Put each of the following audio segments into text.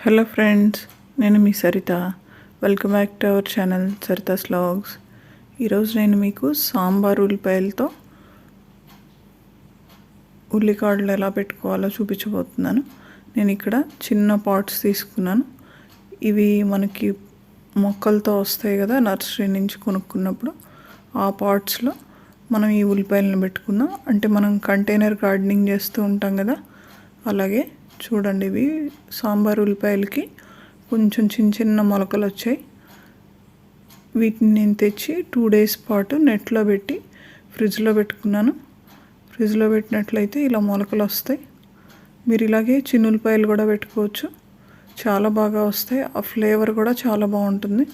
Hello friends, నేను మీ Saritha. Welcome back to our channel Saritha's vlogs. ఈరోజు నేను మీకు సాంబార్ ఉల్లిపాయలతో ఉల్లికాడలు ఎలా పెట్టుకోవాలో చూపించబోతున్నాను. నేను ఇక్కడ చిన్న పాట్స్ తీసుకున్నాను. ఇవి మనకి మొక్కలతో వస్తాయి కదా, నర్సరీ నుంచి కొనుక్కున్నప్పుడు. ఆ పాట్స్లో మనం ఈ ఉల్లిపాయలను పెట్టుకున్నాం. అంటే మనం కంటైనర్ గార్డెనింగ్ చేస్తూ ఉంటాం కదా, అలాగే చూడండి. ఇవి సాంబార్ ఉల్లిపాయలకి కొంచెం చిన్న చిన్న మొలకలు వచ్చాయి. వీటిని నేను తెచ్చి 2 days పాటు నెట్లో పెట్టి ఫ్రిడ్జ్లో పెట్టుకున్నాను. ఫ్రిడ్జ్లో పెట్టినట్లయితే ఇలా మొలకలు వస్తాయి. మీరు ఇలాగే చిన్న ఉల్లిపాయలు కూడా పెట్టుకోవచ్చు, చాలా బాగా వస్తాయి. ఆ ఫ్లేవర్ కూడా చాలా బాగుంటుంది.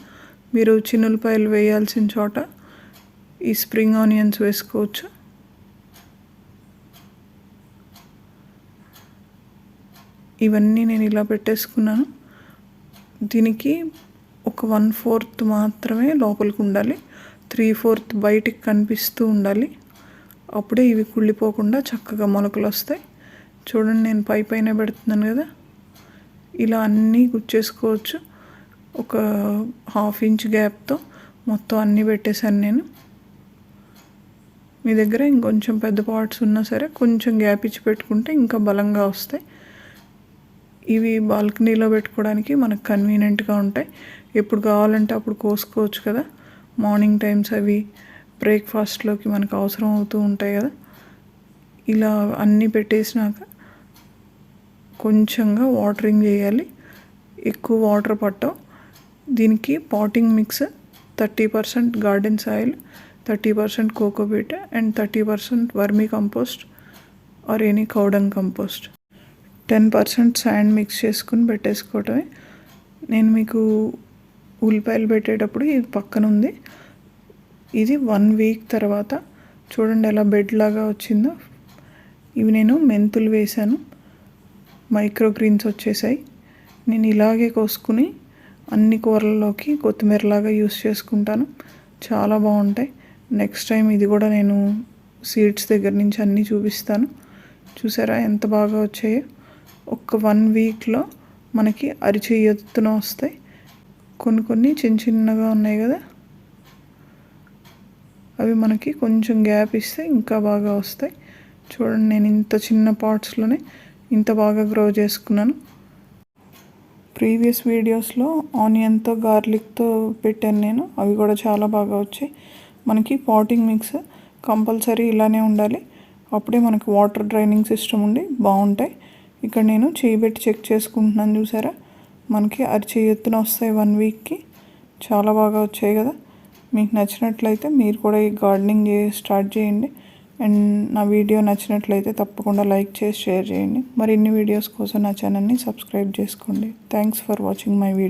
మీరు చిన్న ఉల్లిపాయలు వేయాల్సిన చోట ఈ స్ప్రింగ్ ఆనియన్స్ వేసుకోవచ్చు. ఇవన్నీ నేను ఇలా పెట్టేసుకున్నాను. దీనికి ఒక 1/4 మాత్రమే లోపలికి ఉండాలి, 3/4 బయటికి కనిపిస్తూ ఉండాలి. అప్పుడే ఇవి కుళ్ళిపోకుండా చక్కగా మొలకలు వస్తాయి. చూడండి, నేను పైన పెడుతున్నాను కదా, ఇలా అన్నీ గుచ్చేసుకోవచ్చు. ఒక 1/2 inch గ్యాప్తో మొత్తం అన్నీ పెట్టేశాను నేను. మీ దగ్గర ఇంకొంచెం పెద్ద పాట్స్ ఉన్నా సరే కొంచెం గ్యాప్ ఇచ్చి పెట్టుకుంటే ఇంకా బలంగా వస్తాయి. ఇవి బాల్కనీలో పెట్టుకోవడానికి మనకు కన్వీనియంట్గా ఉంటాయి. ఎప్పుడు కావాలంటే అప్పుడు కోసుకోవచ్చు కదా. మార్నింగ్ టైమ్స్ అవి బ్రేక్ఫాస్ట్లోకి మనకు అవసరం అవుతూ ఉంటాయి కదా. ఇలా అన్నీ పెట్టేసినాక కొంచెంగా వాటరింగ్ చేయాలి. ఎక్కువ వాటర్ పట్టవు. దీనికి potting mix 30% garden soil, 30% cocopeat and 30% vermi compost or any cow dung compost, 10% sand mix చేసుకుని పెట్టేసుకోవటమే. నేను మీకు ఉల్లిపాయలు పెట్టేటప్పుడు ఇది పక్కన ఉంది. ఇది 1 week తర్వాత చూడండి ఎలా బెడ్ లాగా వచ్చిందో. ఇవి నేను మెంతులు వేశాను, మైక్రో గ్రీన్స్ వచ్చేసాయి. నేను ఇలాగే కోసుకుని అన్ని కూరల్లోకి కొత్తిమీరలాగా యూస్ చేసుకుంటాను, చాలా బాగుంటాయి. నెక్స్ట్ టైం ఇది కూడా నేను సీడ్స్ దగ్గర నుంచి అన్నీ చూపిస్తాను. చూసారా ఎంత బాగా వచ్చాయో. ఒక 1 weekలో మనకి అరిచేయి ఎత్తున వస్తాయి. కొన్ని చిన్న చిన్నగా ఉన్నాయి కదా, అవి మనకి కొంచెం గ్యాప్ ఇస్తే ఇంకా బాగా వస్తాయి. చూడండి, నేను ఇంత చిన్న పాట్స్లోనే ఇంత బాగా గ్రో చేసుకున్నాను. ప్రీవియస్ వీడియోస్లో ఆనియన్తో గార్లిక్తో పెట్టాను నేను, అవి కూడా చాలా బాగా వచ్చాయి. మనకి పాటింగ్ మిక్స్ కంపల్సరీ ఇలానే ఉండాలి, అప్పుడే మనకి వాటర్ డ్రైనింగ్ సిస్టమ్ ఉండి బాగుంటాయి. ఇక్కడ నేను చేయి పెట్టి చెక్ చేసుకుంటున్నాను. చూసారా, మనకి అరిచేయి ఎత్తున వస్తాయి 1 weekకి. చాలా బాగా వచ్చాయి కదా. మీకు నచ్చినట్లయితే మీరు కూడా ఈ గార్డెనింగ్ స్టార్ట్ చేయండి. అండ్ నా వీడియో నచ్చినట్లయితే తప్పకుండా లైక్ చేసి షేర్ చేయండి. మరిన్ని వీడియోస్ కోసం నా ఛానల్ని సబ్స్క్రైబ్ చేసుకోండి. Thanks for watching my video.